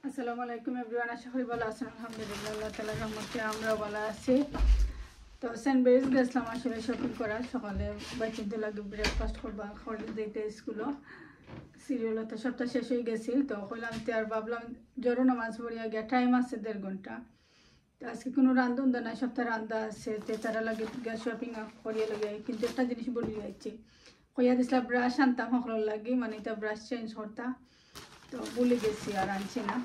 আসসালামু আলাইকুম এভরিওয়ান, আশা করি ভালো আছেন। আলহামদুলিল্লাহ, আল্লাহ তাআলার রহমতে আমরা ভালো আছি। তো সেন্ট মেরিজ গেছিলাম আসলে শপিং করা। সকালে বাচ্চাদের লাগে ব্রেকফাস্ট করবা করে দিতে স্কুলও সিরিয়াল তো সপ্তাহ শেষ হয়ে গেছিল। তো হইলাম তো আর ভাবলাম জরুরি নামাজ পড়িয়া গিয়া টাইম আছে 1.5 ঘন্টা। তো আজকে কোনো রান্ধন নাই, সপ্তাহ রান্ধা আছে তে তারা লাগে গিয়া শপিং করিয়া লাগে। কিন্তু একটা জিনিস বলি যাচ্ছি, কইয়া দিছিলাম ব্রাশ আনতাম সকলের লাগে, মানে এটা ব্রাশ চেঞ্জ করতা, তো ভুলে গেছি আর আনছি না।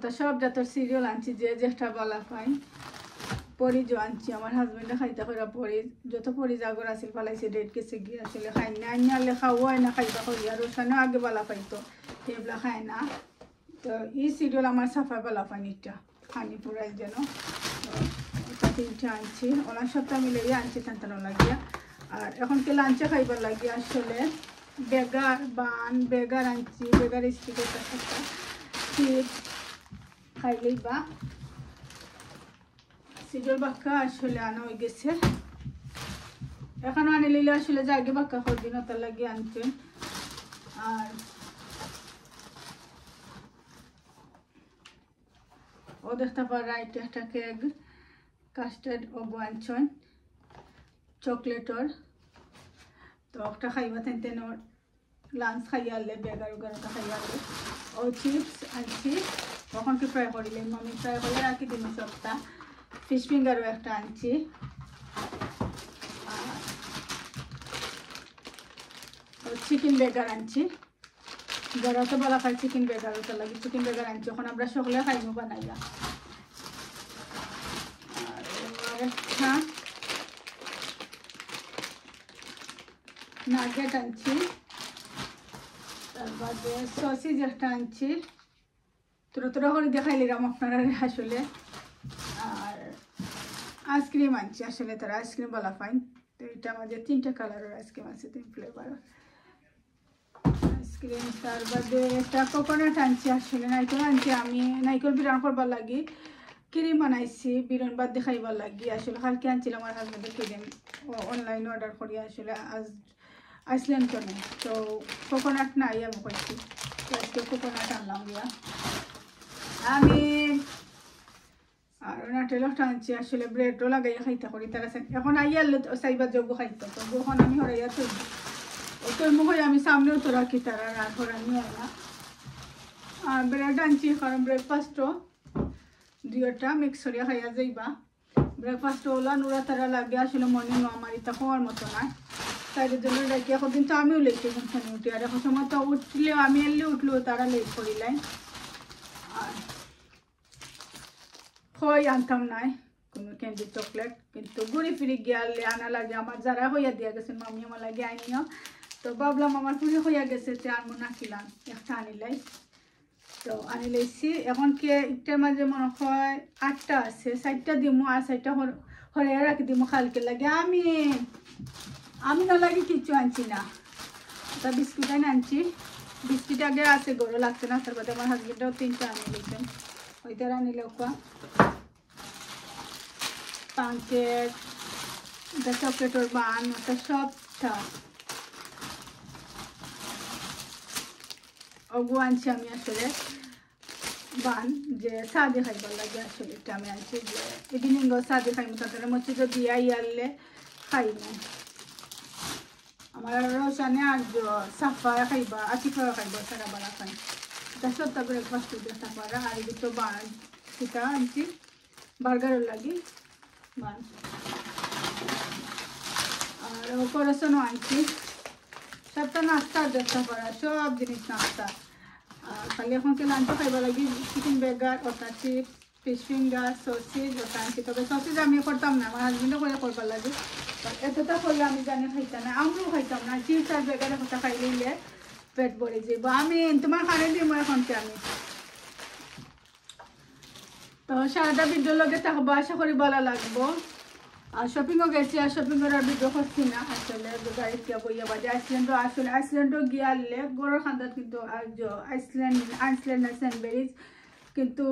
তো সব জাতের সিরিয়াল আনছি, যে যেটা বলা পাই। পরিজও আনছি, আমার হাজবেন্ডে খাইতে করা পরি যত পরি জাগর আসিল পালাইছে, ডেট গেছে গিয়ে আসলে খাই না। আনলে খাওয়া হয় না, খাইতে করি আর ওখানেও আগে বলা পাইতো, এগুলা খায় না। তো এই সিরিয়াল আমার সাফা বলা পাইনি, এটা খানি পুরাই যেন। তো 3টা আনছি, ওলা সপ্তাহ মিলে আনছি টানটানো লাগিয়া। আর এখনকে লাঞ্চে খাইবার লাগিয়ে আসলে বেগার বান বেগার আনছি, বেগার স্টিকের একটা চিপস খাইলেই বা সিজল বাক্কা আসলে আনা হয়ে গেছে। এখনো আনি লইলে আসলে জাগে বাক্কা করবি না, তার লাগিয়ে আনছে। আর ও দেখতে পারা এটা একটা কেক কাস্টার্ড ও আনছেন চকলেটর। তো একটা খাইবা তেন লাঞ্চ খাইয়া আনলে বেগার উগারটা খাইয়া আনলে। ও চিপস আনছি, কখনকে ফ্রাই করিলে মামি ফ্রাই করলে রাখি দিন সপ্তাহ। ফিশ ফিঙ্গারও একটা আনছি। চিকেন বেগার আনছি, যারা তো বলা খাই চিকেন বেগার, ওটা লাগে চিকেন বেগার আনছি। এখন আমরা সকলে খাইমু বানাইয়া। আর একটা নাগেট আনছি, তারপরে সসেজ একটা আনছি। তোরা করে দেখাইলাম আপনারা আসলে। আর আইসক্রিম আনছি, আসলে তারা আইসক্রিম বলা ফাইন। তো এটা আমাদের 3টা কালারের আইসক্রিম আছে, 3 ফ্লেভারের আইসক্রিম। তার বাদে একটা কোকোনাট আনছি, আসলে নাইকল আনছি। আমি নাইকল বিরান করবার লাগি ক্রিম বানাইছি, বিরন বাদ দেখাইবার লাগি। আসলে কালকে আনছিলাম আমার হাজবেন্ডের ক্রিম, অনলাইন অর্ডার করি আসলে আজ আইসল্যান্ড তো নেই। তো কোকোনাট নাই আমি করছি, তো আজকে কোকোনাট আনলাম গিয়া আমি। আর নাটেলটা আনছি, আসলে ব্রেডও লাগাইয়া খাইতে করি তারা। এখন আইয়ালে চাইবার যোগ্য খাইতে, তো যখন আমি হরাইয়া তৈরি তোর মুখে আমি সামনেও তো রাখি তারা রাত হরা নিয়ে না। আর ব্রেড আনছি, কারণ ব্রেকফাস্টও 2টা মিক্স করিয়া খাইয়া যাইবা। ব্রেকফাস্ট ওলা নুরা তারা লাগে, আসলে মর্নিং আমার এটা খাওয়ার মতো নয়। তাই জন্য ডাকি এখন কিন্তু আমিও লেট ঘুমখানি উঠি। আর এখন সময় তো উঠলেও আমি এলে উঠলেও তারা লেট করিলাই। আর খই আনতাম নাই কোনো ক্যান্ডি চকলেট, কিন্তু ঘুরি ফিরি গিয়ালে আনা লাগে। আমার যারা হইয়া দিয়া গেছে মামি আমার লাগে আইনিও, তো ভাবলাম আমার পুরি হইয়া গেছে তে আর মনে রাখিলাম একটা আনিলাই। তো আনি লাইছি। এখন কে একটার মাঝে মনে হয় 8টা আছে, 4টা দিমু আর 4টা হরাইয়া রাখি দিমু কালকে লাগে। আমি না লাগে কিচ্ছু আনছি না। তা বিস্কুট আনছি, বিস্কুট আগে আছে গরু লাগছে না। তারপরে আমার হাজবেন্ডও 3টা আনি দিয়েছেন, ওইটার আনিলে পানকেক ওটা চকলেটের বান ওটা সবটা ওগু আনছি আমি। আসলে বান যে সাদে খাইবার লাগে, আসলে এটা আমি আনছি যে ইভিনিংও সাদে খাইমু, তাদের মসজিদে দিয়ে আইয়ালে খাই না। আমার রোশানে আর সাফা খাইবা আতিফা খাইবা সারা বেলা খাই। এটা সবটা ব্রেকফাস্ট দেখা পারা। আর দুটো বান সেটা আনছি বার্গারের লাগি বান। আর করসনও আনছি, সবটা নাস্তা দেখতে পারা, সব জিনিস নাস্তা। আর খালি এখনকে লাঞ্চ খাইবা লাগি চিকেন বেগার, ওটা চিপস, ফিশ ফিঙ্গার, সসেজ ওটা আনছি। তবে সসেজ আমি করতাম না, আমার হাজবেন্ডও করে করবার লাগে। এতটা করলে আমি জানি খাইতাম না, আমরাও খাইতাম না। চিপস আর বেগারের কথা খাই দিলে পেট ভরে যাবো। আমি তোমার খানে দিব এখনকে আমি। তো সারাটা ভিডিওর লগে থাকবো, আশা করি ভালো লাগবো। আর শপিংও গেছি, আর শপিং করার ভিডিও করছি না আসলে। গাড়ি গিয়া বইয়া বাজে আইসল্যান্ডও, আসলে আইসল্যান্ডও গিয়ে আনলে গরুর খান্দার কিন্তু আইসল্যান্ড সেন্ট মেরিজ কিন্তু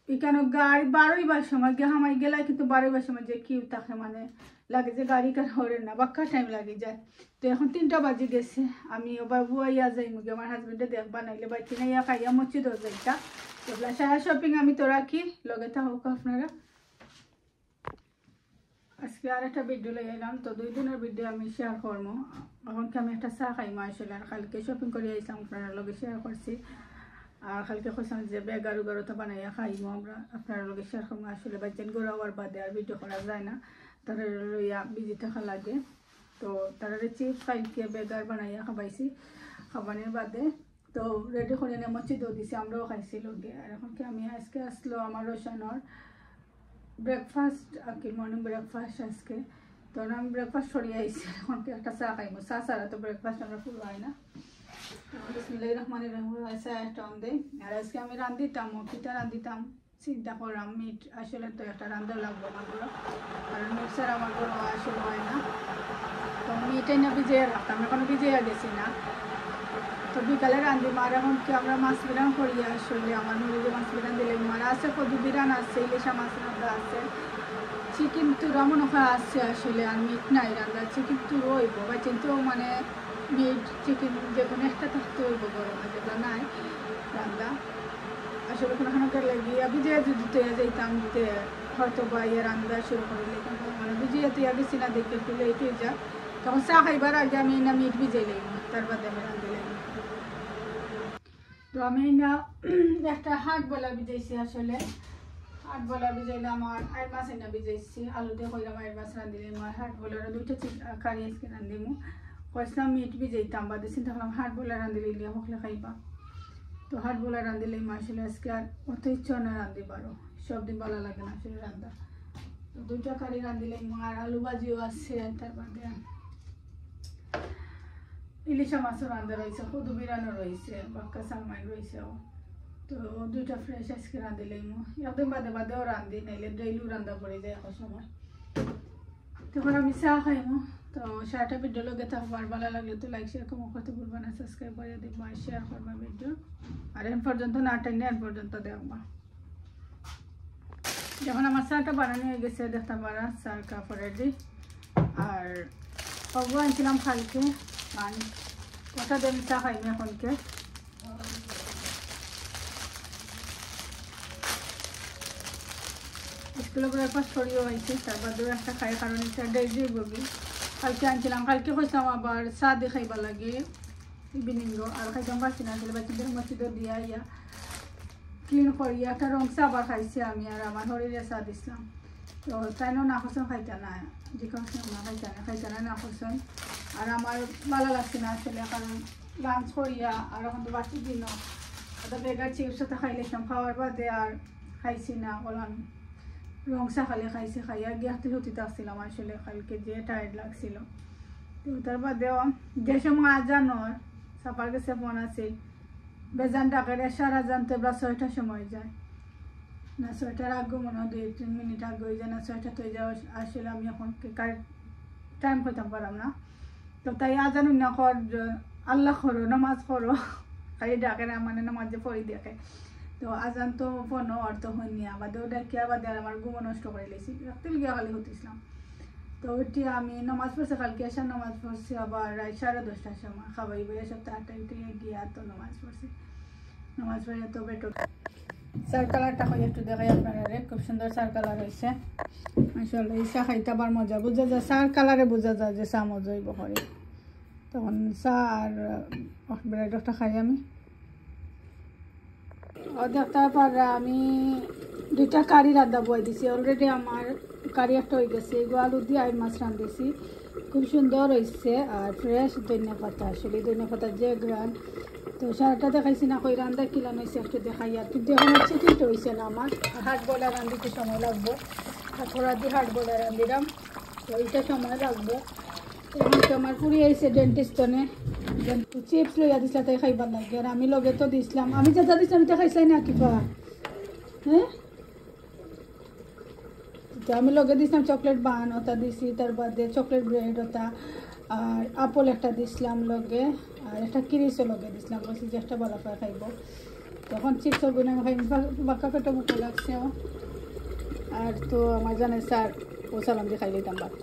এখানে গাড়ি 12বার সময় গিয়ে হামাই গেলে কিন্তু 12বার সময় যে কিউ থাকে, মানে লাগে যে গাড়ি কার হরে না বাক্কা টাইম লাগে যায়। তো এখন 3টা বাজে গেছে, আমি বাবু আইয়া যাই মুখে আমার হাজবেন্ডে দেখবা নাইলে বাচ্চি না ইয়া খাইয়া মসজিদ যাইটা। তো সারা শপিং আমি তো রাখি লগে থাকুক আপনারা। আজকে আর একটা ভিডিও লই এলাম, তো 2 দিনের ভিডিও আমি শেয়ার করবো। এখন কি আমি একটা চা খাইমো আসলে, আর কালকে শপিং করে আইসাম আপনারা লগে শেয়ার করছি। আর কালকে কইসাম যে বেগারু গারুটা বানাইয়া খাইমো আমরা, আপনারা লগে শেয়ার করবো। আসলে বাচ্চান গড়াবার বাদে আর ভিডিও করা যায় না, তারা লইয়া বিজি থাকা লাগে। তো তারা চিপস কালকে বেগার বানাইয়া খাবাইছি খাবানের বাদে। তো রেডি করে নিয়ে মসজিদও দিছি, আমরাও খাইছি লগে। আর এখন কি আমি আজকে আসলো আমার রোশানোর ব্রেকফাস্ট আর কি মর্নিং ব্রেকফাস্ট আজকে। তো আমি ব্রেকফাস্ট সরিয়ে আইছি, এখন কি একটা চা খাইমো। চা ছাড়া তো ব্রেকফাস্ট আমরা ফুল হয় না। বিসমিল্লাহির রহমানির রহিম চা একটা দেই। আর আজকে আমি রান্ধিতাম, পিঠা রান্ধিতাম, চিন্তা করলাম মিট আসলে তো একটা রান্ধা লাগবো আমাগুলো, কারণ মিট ছাড়া আমার কোনো আসলে হয় না। তো মিটাই না ভিজিয়ে রাখতাম, এখনো ভিজিয়ে গেছি না। তো বিকালে রান্ধি মার। এখন কি আমরা মাছ বিরান করি আসলে, আমার মুরগি মাছ বিরান দিলে মার আছে, কদু বিরান আছে, ইলিশা মাছ রান্ধা আছে, চিকেন তুরা মনে হয় আছে আসলে। আর মিট নাই রান্ধা, চিকেন তুরো হইব বা কিন্তু মানে মিট চিকেন যে কোনো একটা থাকতে হইব গরমে, যেটা নাই রান্ধা আসলে। কোনোখানে গেলে গিয়ে ভিজিয়ে যদি তৈরি যাইতাম দিতে হয়তো বা ইয়ে রান্ধা শুরু করলে, কিন্তু মানে ভিজিয়ে তৈরি গেছি না দেখে একটু লেট হয়ে যায়। তখন চা খাইবার আগে আমি না মিট ভিজাই লাগবো, তার বাদে আমি রান্ধি লাগবো। তো আমি না একটা হাট বলা ভিজাইছি আসলে। হাট বলা ভিজাইলে আমার আইর মাছ এনে ভিজাইছি, আলু দিয়ে কইলাম আইর মাছ রাঁধিলে আমার হাট বলার 2টা কারি আজকে রাঁধিমু। কইসলাম মিট ভিজাইতাম বাদে চিন্তা করলাম হাট বলা রাঁধিলে ইলিয়া হকলে খাইবা। তো হাট বলা রাঁধিলে আসলে আজকে আর অত ইচ্ছা না রাঁধি পারো, সব দিন ভালো লাগে না আসলে রান্ধা। তো 2টা কারি রাঁধিলে আর আলু ভাজিও আছে, তার বাদে ইলিশা মাছও রান্ধা রয়েছে, কদু বিরানো রয়েছে, বাক্কা সালমাইন রয়েছেও। তো 2টা ফ্রেশ আজকে রাঁধিলে একদিন বাদে বাদেও রান্ধি, নাইলে ডেইলিও রান্ধা পড়ে যায় এক সময়। তখন আমি চা খাইমো। তো সারাটা ভিডিও লগে থাকবো, আর ভালো লাগলে তো লাইক শেয়ার কমো করতে ভুলবা না, সাবস্ক্রাইব করে দেখবো আর শেয়ার করবা ভিডিও। আর এন পর্যন্ত না টাইনে এন পর্যন্ত দেখবা। যখন আমার চাটা বানানো হয়ে গেছে দেখতে পারা, চার কাপ রেডি। আর পাবো আনছিলাম কালকে, আর কথা দিয়ে আমি চা খাইনি এখনকে। স্কুলে ব্রেকফাস্ট করিও হয়েছে, তারপর 2-1টা খাই, কারণ এটা ডেইলি বগি। কালকে আনছিলাম, কালকে কইসাম আবার চা দিয়ে খাইবা লাগে ইভিনিংও, আর খাইতাম পারছি না আসলে। বাচ্চাদের মসজিদও দিয়া ইয়া ক্লিন করিয়া একটা রং চা আবার খাইছি আমি, আর আমার শরীরে চা দিছিলাম। তো তাইনও না খসন খাইতা না, যেখানে না খাইতা না খসন। আর আমার ভালো লাগছে না আসলে, কারণ লাঞ্চ করিয়া আর এখন তো বাচ্চা দিনও ওটা বেগার চিপস সাথে খাইলাম, খাওয়ার বাদে আর খাইছি না। বললাম রং চা খালে খাইছি, খাইয়া গিয়ে হতিতে আসছিলাম আসলে, কালকে যে টায়ার্ড লাগছিল। তো তার বাদেও যে সময় আজান হয় সাপার কাছে ফোন আছে, বেজান ডাকের সারা জানতে এবার 6টার সময় যায় না, 6টার আগে মনে হয় 2-3 মিনিট আগে হয়ে যায় না, 6টা তো যাওয়া আসলে আমি এখন টাইম করতাম পারলাম না। তো তাই আজান না কর, আল্লাহ করো নামাজ করো, খালি ডাকে না, মানে নামাজ যে পড়ি দেখে। তো আজান তো ফোন অর্থ হয়নি, আবাদেও ডাকি আবাদে আর আমার ঘুমো নষ্ট করে লেছি, রাখতে গিয়ে খালি হতেছিলাম। তো ওইটি আমি নামাজ পড়ছি, কালকে আসার নামাজ পড়ছি আবার 10:30টার সময়, খাবাই বইয়া সপ্তাহ 8টায় উঠে গিয়া তো নামাজ পড়ছি। নামাজ পড়ে তো বেটো চার কালারটা হয় একটু দেখাই আপনারা, খুব সুন্দর চার কালার হয়েছে আসলে। এই চা খাইতে আবার মজা বোঝা যায়, চার কালারে বোঝা যায় যে চা মজা হইব করে। তখন চা আর ব্রেড একটা খাই আমি। তারপর আমি 2টা কারি রান্না বই দিছি অলরেডি, আমার কারি একটা হয়ে গেছে। এগুলো আলু দিয়ে আইর মাছ রাঁধেছি, খুব সুন্দর হয়েছে। আর ফ্রেশ ধনিয়া পাতা, আসলে ধনিয়া পাতা যে গ্রান। তো সারাটা দেখাইছি না, কই রান্না কিলান হয়েছে একটু দেখাই। আর কিন্তু এখন হচ্ছে কিন্তু হয়েছে না আমার, হাট বলা রান্ধিতে সময় লাগবো, তারপর দিয়ে হাট বলা রান্ধিলাম, তো এইটা সময় লাগবো। এখন তো আমার পুরি আইসে ডেন্টিস্টনে, চিপস লইয়া দিছিল তাই খাইবার লাগে, আর আমি লগে তো দিছিলাম, আমি যেটা দিছিলাম এটা খাইছাই না কিবা। হ্যাঁ, তো আমি লগে দিছিলাম চকলেট বান ওটা দিছি, তার বাদে চকলেট ব্রেড ওটা, আর আপল একটা দিছিলাম লগে, আর একটা কিরিসও লগে দিছিলাম, বলছি যে একটা বলা করে খাইব। তখন চিপসের গুণ আমি খাই, বাক্কা পেটে মুখে লাগছে। আর তো আমার জানে স্যার ও সালাম দিয়ে খাই দিতাম বাদ।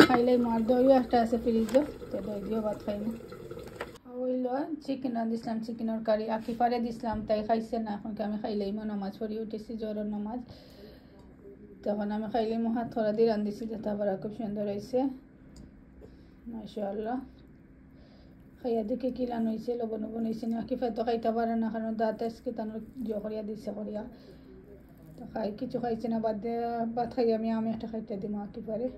খাইলে মার দইও একটা আছে ফ্রিজও, তো দই দিয়েও ভাত খাই না। হইল চিকেন দিছিলাম, চিকেনের কারি আকিফারে দিছিলাম, তাই খাইছে না। এখন আমি খাইলেই নমাজ পড়ি উঠেছি, জোরের নমাজ। তখন আমি খাইলেই হাত থরা দিয়ে রান্ধিছি, যেটা আবার খুব সুন্দর হয়েছে মাশাআল্লাহ। খাইয়া দেখে কিলান হয়েছে, লবণ লবণ হয়েছে না। আকিফা তো খাইতে পারে না, কারণ দাঁত আজকে তানোর জো করিয়া দিছে করিয়া, তো খাই কিছু খাইছে না। বাদ দিয়ে ভাত খাই আমি একটা খাইতে দিম আকিফারে।